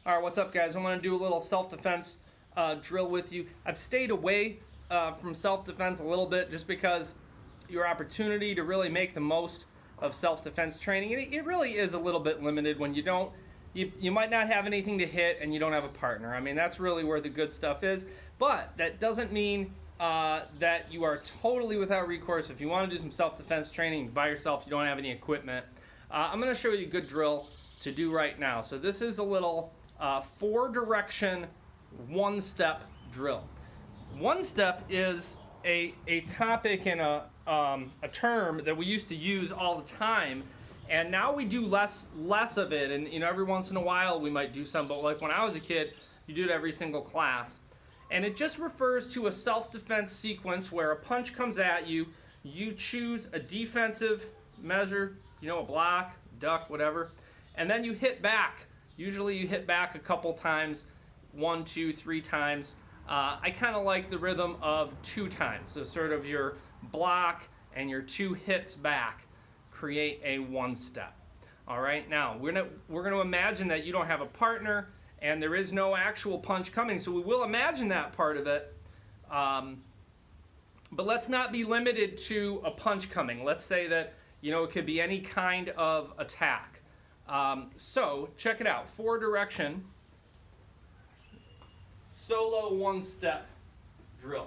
All right, what's up, guys? I want to do a little self-defense drill with you. I've stayed away from self-defense a little bit just because your opportunity to really make the most of self-defense training, it really is a little bit limited when you might not have anything to hit and you don't have a partner. I mean, that's really where the good stuff is. But that doesn't mean that you are totally without recourse. If you want to do some self-defense training by yourself, you don't have any equipment, I'm going to show you a good drill to do right now. So this is a little 4-direction one-step drill. One step is a topic and a term that we used to use all the time, and now we do less of it. And every once in a while we might do some, but like when I was a kid, you do it every single class. And it just refers to a self-defense sequence where a punch comes at you, you choose a defensive measure, a block, duck, whatever, and then you hit back. Usually you hit back a couple times, 1, 2, 3 times. I kind of like the rhythm of 2 times. So sort of your block and your 2 hits back create a one-step. All right, now we're gonna imagine that you don't have a partner and there is no actual punch coming. So we will imagine that part of it. But let's not be limited to a punch coming. Let's say that it could be any kind of attack. So check it out, 4-direction solo one-step drill.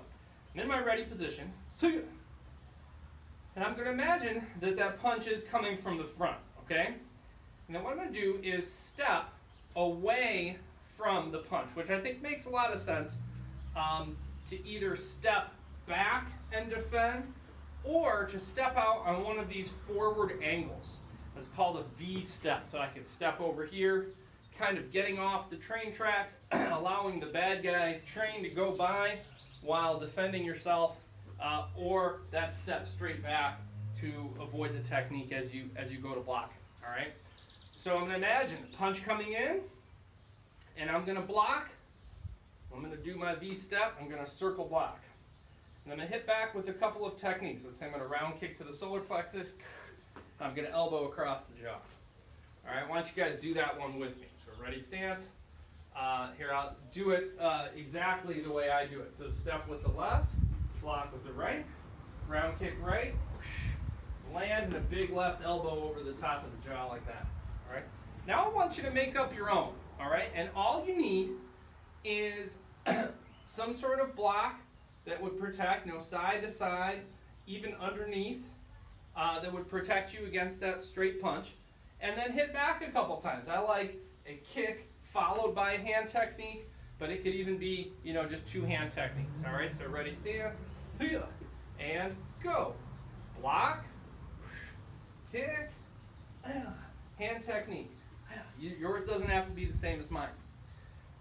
I'm in my ready position, and I'm going to imagine that punch is coming from the front, okay? And then what I'm going to do is step away from the punch, which I think makes a lot of sense, to either step back and defend or to step out on one of these forward angles. It's called a V step. So I could step over here, kind of getting off the train tracks, allowing the bad guy train to go by while defending yourself, or that step straight back to avoid the technique as you go to block. All right. So I'm going to imagine the punch coming in, and I'm going to block. I'm going to do my V step. I'm going to circle block. And I'm going to hit back with a couple of techniques. Let's say I'm going to round kick to the solar plexus. I'm going to elbow across the jaw. All right, why don't you guys do that one with me? So ready, stance. Here, I'll do it exactly the way I do it. So step with the left, block with the right, round kick right, land, and a big left elbow over the top of the jaw like that. All right. Now I want you to make up your own. All right, and all you need is some sort of block that would protect, side to side, even underneath. That would protect you against that straight punch, and then hit back a couple times. I like a kick followed by a hand technique, but it could even be, just 2 hand techniques. All right, so ready, stance, and go. Block, kick, hand technique. Yours doesn't have to be the same as mine.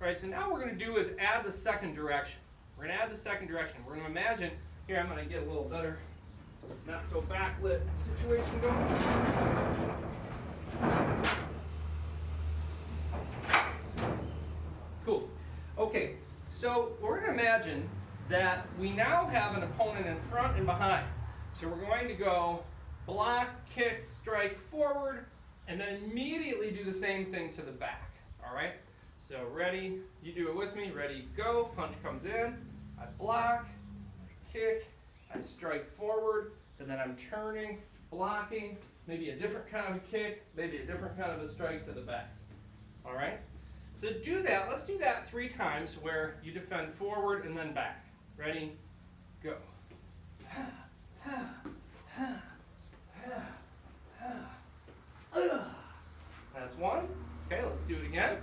All right, so now what we're going to do is add the second direction. We're going to add the second direction. We're going to imagine, here I'm going to get a little better, not so backlit situation going. Cool. Okay, so we're going to imagine that we now have an opponent in front and behind. So we're going to go block, kick, strike forward, and then immediately do the same thing to the back. All right? So ready, you do it with me. Ready, go. Punch comes in. I block, I kick, I strike forward, and then I'm turning, blocking, maybe a different kind of a kick, maybe a different kind of a strike to the back. All right? So do that. Let's do that 3 times where you defend forward and then back. Ready? Go. That's 1. Okay, let's do it again.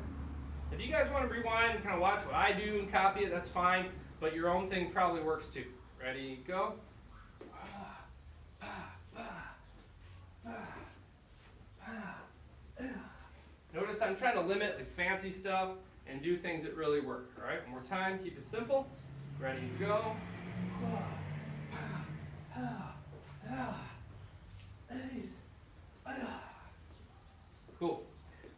If you guys want to rewind and kind of watch what I do and copy it, that's fine, but your own thing probably works too. Ready? Go. Notice I'm trying to limit the fancy stuff and do things that really work. All right, one more time. Keep it simple. Ready to go. Cool.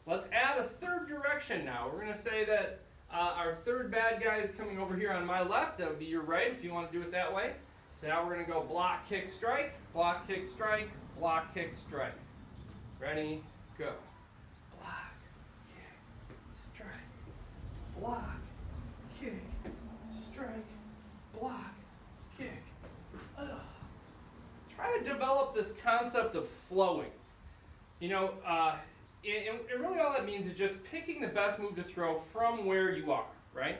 Let's add a third direction now. We're going to say that our third bad guy is coming over here on my left. That would be your right if you want to do it that way. So now we're going to go block, kick, strike, block, kick, strike, block, kick, strike. Ready, go. Block, kick, strike, develop this concept of flowing. You know, and really all that means is just picking the best move to throw from where you are, right?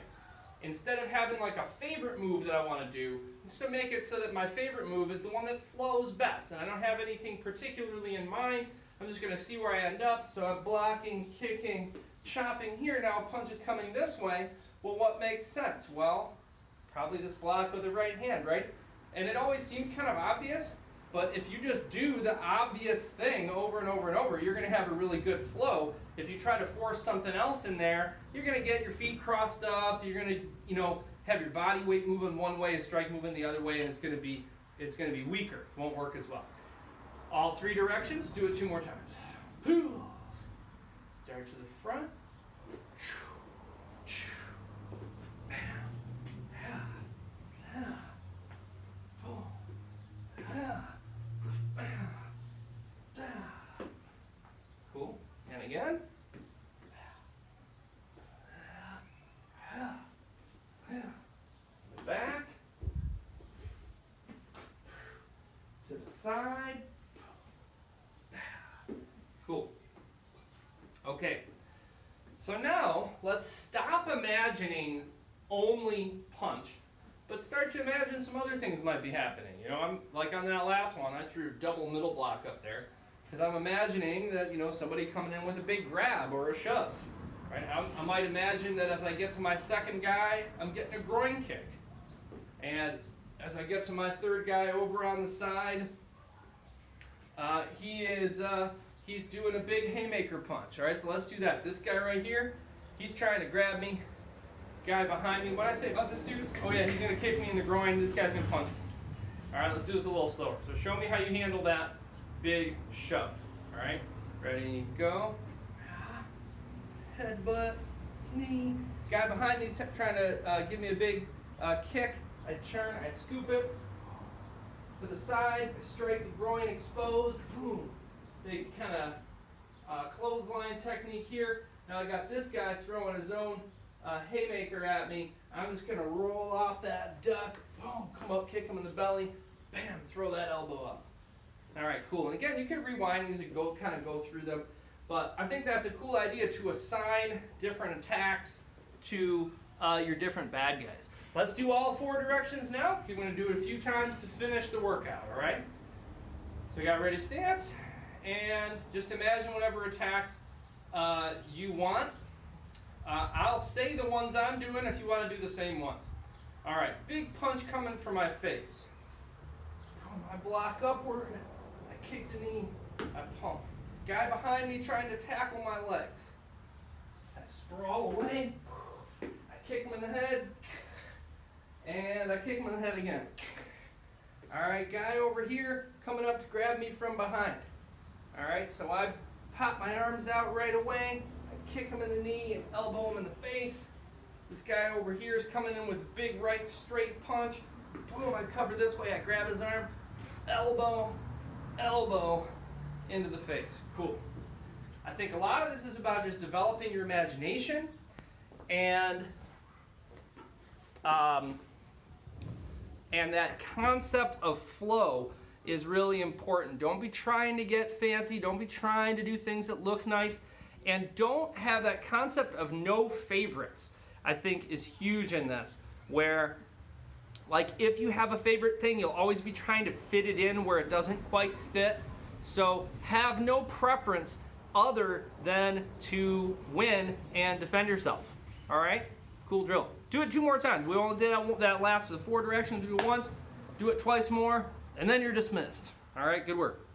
Instead of having like a favorite move that I want to do, just to make it so that my favorite move is the one that flows best. And I don't have anything particularly in mind. I'm just going to see where I end up. So I'm blocking, kicking, chopping here. Now a punch is coming this way. Well, what makes sense? Well, probably this block with the right hand, right? And it always seems kind of obvious, but if you just do the obvious thing over and over and over, you're going to have a really good flow. If you try to force something else in there, you're going to get your feet crossed up. You're going to, you know, have your body weight moving one way and strike moving the other way, and it's going to be weaker. It won't work as well. All three directions. Do it 2 more times. Start to the front. Cool. And again. Back. To the side. Cool. Okay. So now let's stop imagining only punch, but start to imagine some other things might be happening. You know, I'm like on that last one, I threw a double middle block up there because I'm imagining that, you know, somebody coming in with a big grab or a shove. Right? I might imagine that as I get to my second guy, I'm getting a groin kick. And as I get to my third guy over on the side, he's doing a big haymaker punch. All right, so let's do that. This guy right here, he's trying to grab me. Guy behind me, what did I say about this dude? Oh yeah, he's gonna kick me in the groin. This guy's gonna punch me. All right, let's do this a little slower. So show me how you handle that big shove. All right, ready, go. Headbutt, knee. Guy behind me is trying to give me a big kick. I turn, I scoop it to the side, I strike the groin exposed, boom. Big kind of clothesline technique here. Now I got this guy throwing his own haymaker at me. I'm just going to roll off that duck, boom, come up, kick him in the belly, bam, throw that elbow up. All right, cool. And again, you can rewind these and kind of go through them. But I think that's a cool idea to assign different attacks to your different bad guys. Let's do all 4 directions now. We're going to do it a few times to finish the workout, all right? So we got ready stance, and just imagine whatever attacks you want. I'll say the ones I'm doing if you want to do the same ones. All right, big punch coming for my face. I block upward, I kick the knee, I pump. Guy behind me trying to tackle my legs. I sprawl away, I kick him in the head, and I kick him in the head again. All right, guy over here coming up to grab me from behind. All right, so I pop my arms out right away, I kick him in the knee and elbow him in the face. This guy over here is coming in with a big right straight punch. Boom, I cover this way, I grab his arm, elbow, elbow, into the face. Cool. I think a lot of this is about just developing your imagination and that concept of flow is really important. Don't be trying to get fancy. Don't be trying to do things that look nice. And don't have that concept of no favorites, I think is huge in this, where like if you have a favorite thing, you'll always be trying to fit it in where it doesn't quite fit. So have no preference other than to win and defend yourself. All right? Cool drill. Do it 2 more times. We only did that last for the 4 directions. Do it once, do it twice more, and then you're dismissed. All right? Good work.